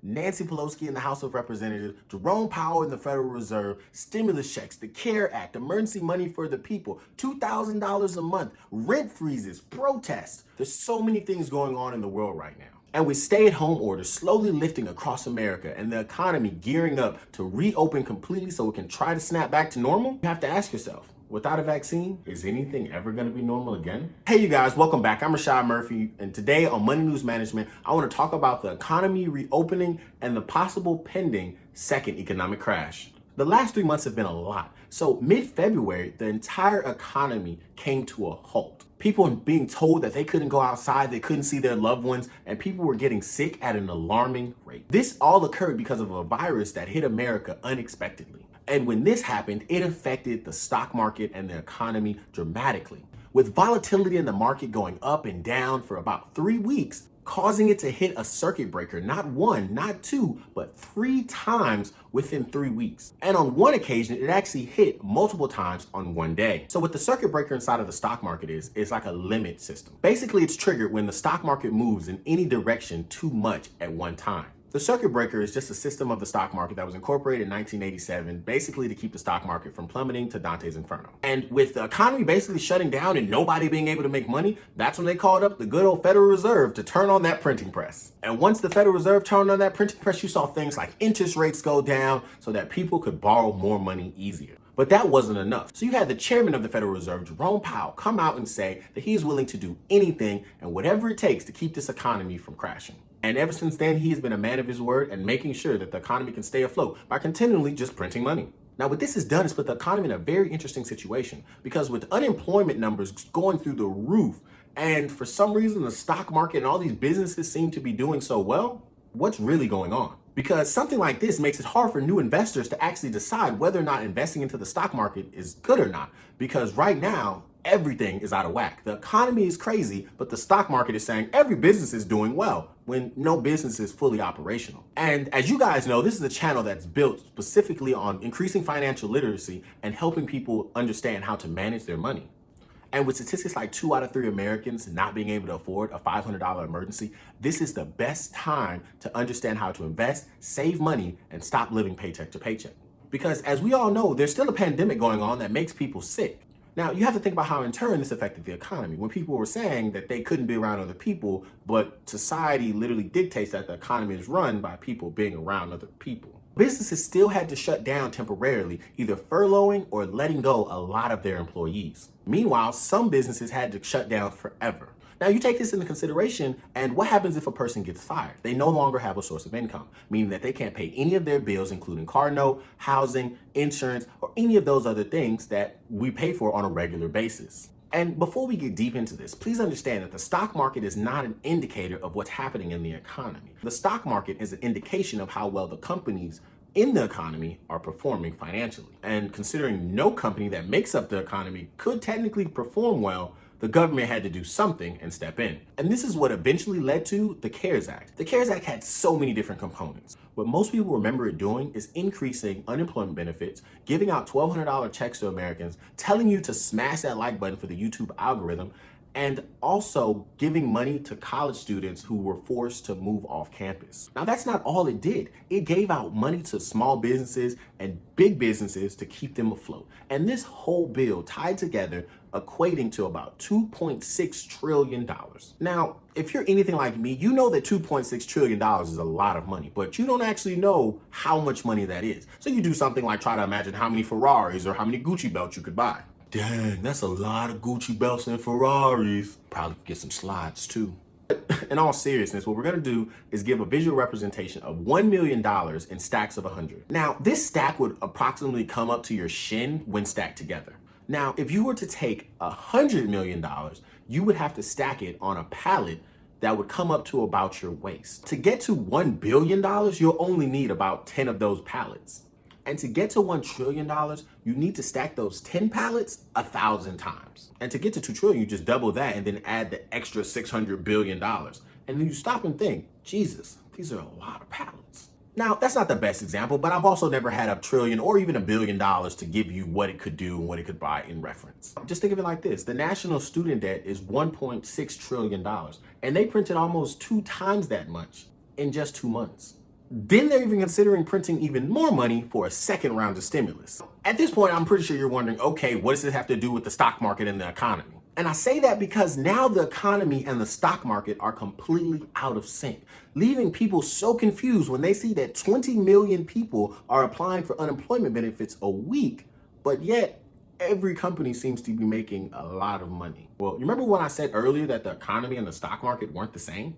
Nancy Pelosi in the House of Representatives, Jerome Powell in the Federal Reserve, stimulus checks, the CARE Act, emergency money for the people, $2,000 a month, rent freezes, protests. There's so many things going on in the world right now. And with stay-at-home orders slowly lifting across America and the economy gearing up to reopen completely so it can try to snap back to normal, you have to ask yourself, without a vaccine, is anything ever going to be normal again? Hey, you guys, welcome back. I'm Rashad Murphy, and today on Money News Management, I want to talk about the economy reopening and the possible pending second economic crash. The last 3 months have been a lot. So mid-February, the entire economy came to a halt. People were being told that they couldn't go outside, they couldn't see their loved ones, and people were getting sick at an alarming rate. This all occurred because of a virus that hit America unexpectedly. And when this happened, it affected the stock market and the economy dramatically, with volatility in the market going up and down for about 3 weeks, causing it to hit a circuit breaker, not one, not two, but 3 times within 3 weeks. And on one occasion, it actually hit multiple times on one day. So what the circuit breaker inside of the stock market is like a limit system. Basically, it's triggered when the stock market moves in any direction too much at one time. The circuit breaker is just a system of the stock market that was incorporated in 1987, basically to keep the stock market from plummeting to Dante's Inferno. And with the economy basically shutting down and nobody being able to make money, that's when they called up the good old Federal Reserve to turn on that printing press. And once the Federal Reserve turned on that printing press, you saw things like interest rates go down so that people could borrow more money easier. But that wasn't enough. So you had the chairman of the Federal Reserve, Jerome Powell, come out and say that he's willing to do anything and whatever it takes to keep this economy from crashing. And ever since then, he has been a man of his word and making sure that the economy can stay afloat by continually just printing money. Now, what this has done is put the economy in a very interesting situation, because with unemployment numbers going through the roof, and for some reason, the stock market and all these businesses seem to be doing so well, what's really going on? Because something like this makes it hard for new investors to actually decide whether or not investing into the stock market is good or not. Because right now, everything is out of whack. The economy is crazy, but the stock market is saying every business is doing well when no business is fully operational. And as you guys know, this is a channel that's built specifically on increasing financial literacy and helping people understand how to manage their money. And with statistics like 2 out of 3 Americans not being able to afford a $500 emergency, this is the best time to understand how to invest, save money, and stop living paycheck to paycheck. Because as we all know, there's still a pandemic going on that makes people sick. Now, you have to think about how in turn this affected the economy. When people were saying that they couldn't be around other people, but society literally dictates that the economy is run by people being around other people. Businesses still had to shut down temporarily, either furloughing or letting go a lot of their employees. Meanwhile, some businesses had to shut down forever. Now, you take this into consideration, and what happens if a person gets fired? They no longer have a source of income, meaning that they can't pay any of their bills, including car note, housing, insurance, or any of those other things that we pay for on a regular basis. And before we get deep into this, please understand that the stock market is not an indicator of what's happening in the economy. The stock market is an indication of how well the companies in the economy are performing financially. And considering no company that makes up the economy could technically perform well, the government had to do something and step in. And this is what eventually led to the CARES Act. The CARES Act had so many different components. What most people remember it doing is increasing unemployment benefits, giving out $1,200 checks to Americans, telling you to smash that like button for the YouTube algorithm, and also giving money to college students who were forced to move off campus. Now, that's not all it did. It gave out money to small businesses and big businesses to keep them afloat. And this whole bill tied together equating to about $2.6 trillion. Now, if you're anything like me, you know that $2.6 trillion is a lot of money, but you don't actually know how much money that is. So you do something like try to imagine how many Ferraris or how many Gucci belts you could buy. Dang, that's a lot of Gucci belts and Ferraris. Probably get some slides too. In all seriousness, what we're gonna do is give a visual representation of $1 million in stacks of 100. Now, this stack would approximately come up to your shin when stacked together. Now, if you were to take $100 million, you would have to stack it on a pallet that would come up to about your waist. To get to $1 billion, you'll only need about 10 of those pallets. And to get to $1 trillion, you need to stack those 10 pallets 1,000 times. And to get to $2 trillion, you just double that and then add the extra $600 billion. And then you stop and think, Jesus, these are a lot of pallets. Now, that's not the best example, but I've also never had $1 trillion or even $1 billion to give you what it could do and what it could buy in reference. Just think of it like this. The national student debt is $1.6 trillion, and they printed almost 2 times that much in just 2 months. Then they're even considering printing even more money for a second round of stimulus. At this point, I'm pretty sure you're wondering, okay, what does this have to do with the stock market and the economy? And I say that because now the economy and the stock market are completely out of sync, leaving people so confused when they see that 20 million people are applying for unemployment benefits a week, but yet every company seems to be making a lot of money. Well, you remember when I said earlier that the economy and the stock market weren't the same?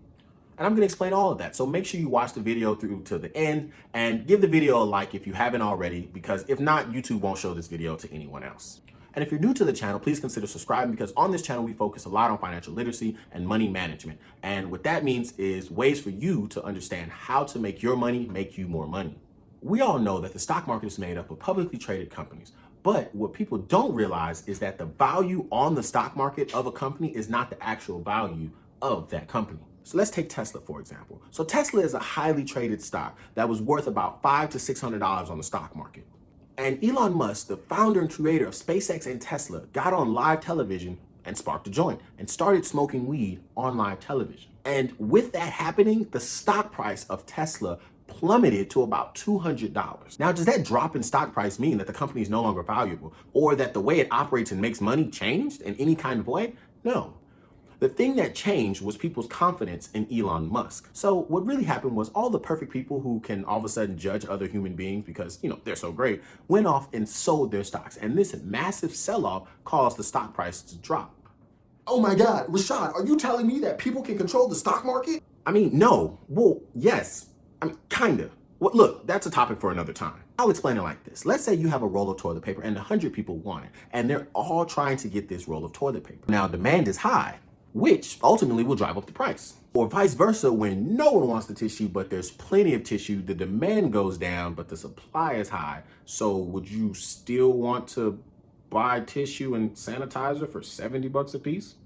And I'm going to explain all of that. So make sure you watch the video through to the end and give the video a like if you haven't already, because if not, YouTube won't show this video to anyone else. And if you're new to the channel, please consider subscribing, because on this channel, we focus a lot on financial literacy and money management. And what that means is ways for you to understand how to make your money make you more money. We all know that the stock market is made up of publicly traded companies. But what people don't realize is that the value on the stock market of a company is not the actual value of that company. So let's take Tesla, for example. So Tesla is a highly traded stock that was worth about $500 to $600 on the stock market. And Elon Musk, the founder and creator of SpaceX and Tesla, got on live television and sparked a joint and started smoking weed on live television. And with that happening, the stock price of Tesla plummeted to about $200. Now, does that drop in stock price mean that the company is no longer valuable, or that the way it operates and makes money changed in any kind of way? No. The thing that changed was people's confidence in Elon Musk. So what really happened was all the perfect people who can all of a sudden judge other human beings because, they're so great, went off and sold their stocks. And this massive sell-off caused the stock price to drop. Oh my God, Rashad, are you telling me that people can control the stock market? No. Well, yes. Kinda. Well, look, that's a topic for another time. I'll explain it like this. Let's say you have a roll of toilet paper and 100 people want it, and they're all trying to get this roll of toilet paper. Now, demand is high, which ultimately will drive up the price. Or vice versa, when no one wants the tissue, but there's plenty of tissue, the demand goes down, but the supply is high. So would you still want to buy tissue and sanitizer for $70 a piece?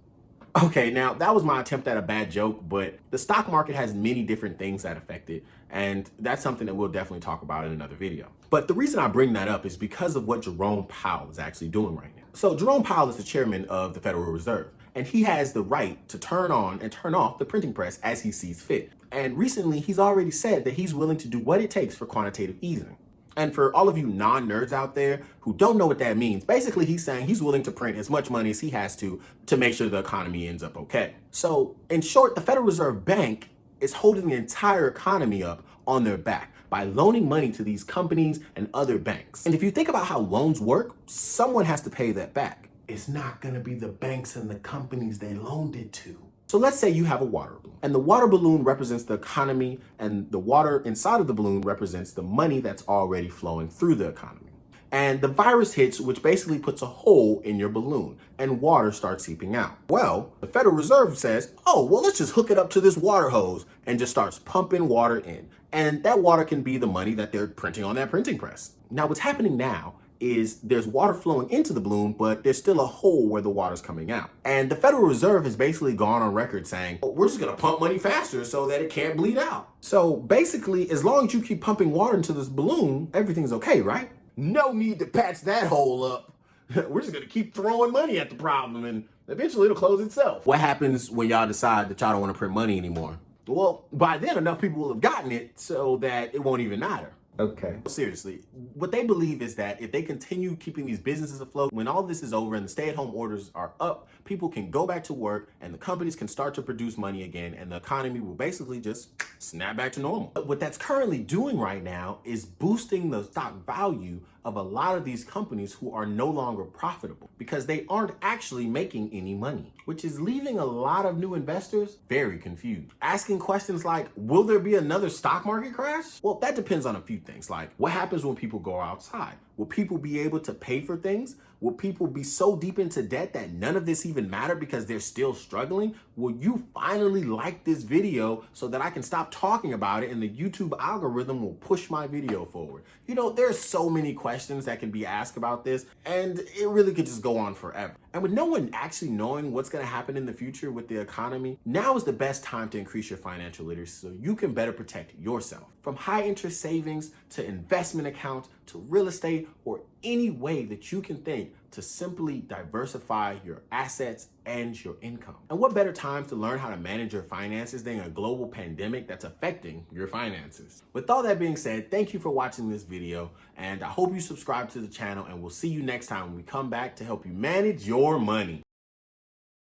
Okay, now that was my attempt at a bad joke, but the stock market has many different things that affect it, and that's something that we'll definitely talk about in another video. But the reason I bring that up is because of what Jerome Powell is actually doing right now. So Jerome Powell is the chairman of the Federal Reserve, and he has the right to turn on and turn off the printing press as he sees fit. And recently, he's already said that he's willing to do what it takes for quantitative easing. And for all of you non-nerds out there who don't know what that means, basically he's saying he's willing to print as much money as he has to make sure the economy ends up okay. So in short, the Federal Reserve Bank is holding the entire economy up on their back by loaning money to these companies and other banks. And if you think about how loans work, someone has to pay that back. It's not gonna be the banks and the companies they loaned it to. So let's say you have a water balloon, and the water balloon represents the economy, and the water inside of the balloon represents the money that's already flowing through the economy. And the virus hits, which basically puts a hole in your balloon, and water starts seeping out. Well, the Federal Reserve says, let's just hook it up to this water hose, and just starts pumping water in. And that water can be the money that they're printing on that printing press. Now, what's happening now is there's water flowing into the balloon, but there's still a hole where the water's coming out. And the Federal Reserve has basically gone on record saying, we're just gonna pump money faster so that it can't bleed out. So basically, as long as you keep pumping water into this balloon, everything's okay, right? No need to patch that hole up. We're just gonna keep throwing money at the problem and eventually it'll close itself. What happens when y'all decide that y'all don't wanna print money anymore? Well, by then enough people will have gotten it so that it won't even matter. Okay. Seriously, what they believe is that if they continue keeping these businesses afloat, when all this is over and the stay-at-home orders are up, people can go back to work and the companies can start to produce money again and the economy will basically just snap back to normal. But what that's currently doing right now is boosting the stock value of a lot of these companies who are no longer profitable because they aren't actually making any money, which is leaving a lot of new investors very confused. Asking questions like, will there be another stock market crash? Well, that depends on a few things, like what happens when people go outside? Will people be able to pay for things? Will people be so deep into debt that none of this even matter because they're still struggling? Will you finally like this video so that I can stop talking about it and the YouTube algorithm will push my video forward? There's so many questions that can be asked about this, and it really could just go on forever. And with no one actually knowing what's going to happen in the future with the economy, now is the best time to increase your financial literacy so you can better protect yourself. From high interest savings to investment accounts to real estate, or any way that you can think to simply diversify your assets and your income. And what better time to learn how to manage your finances than a global pandemic that's affecting your finances? With all that being said, thank you for watching this video, and I hope you subscribe to the channel, and we'll see you next time when we come back to help you manage your money.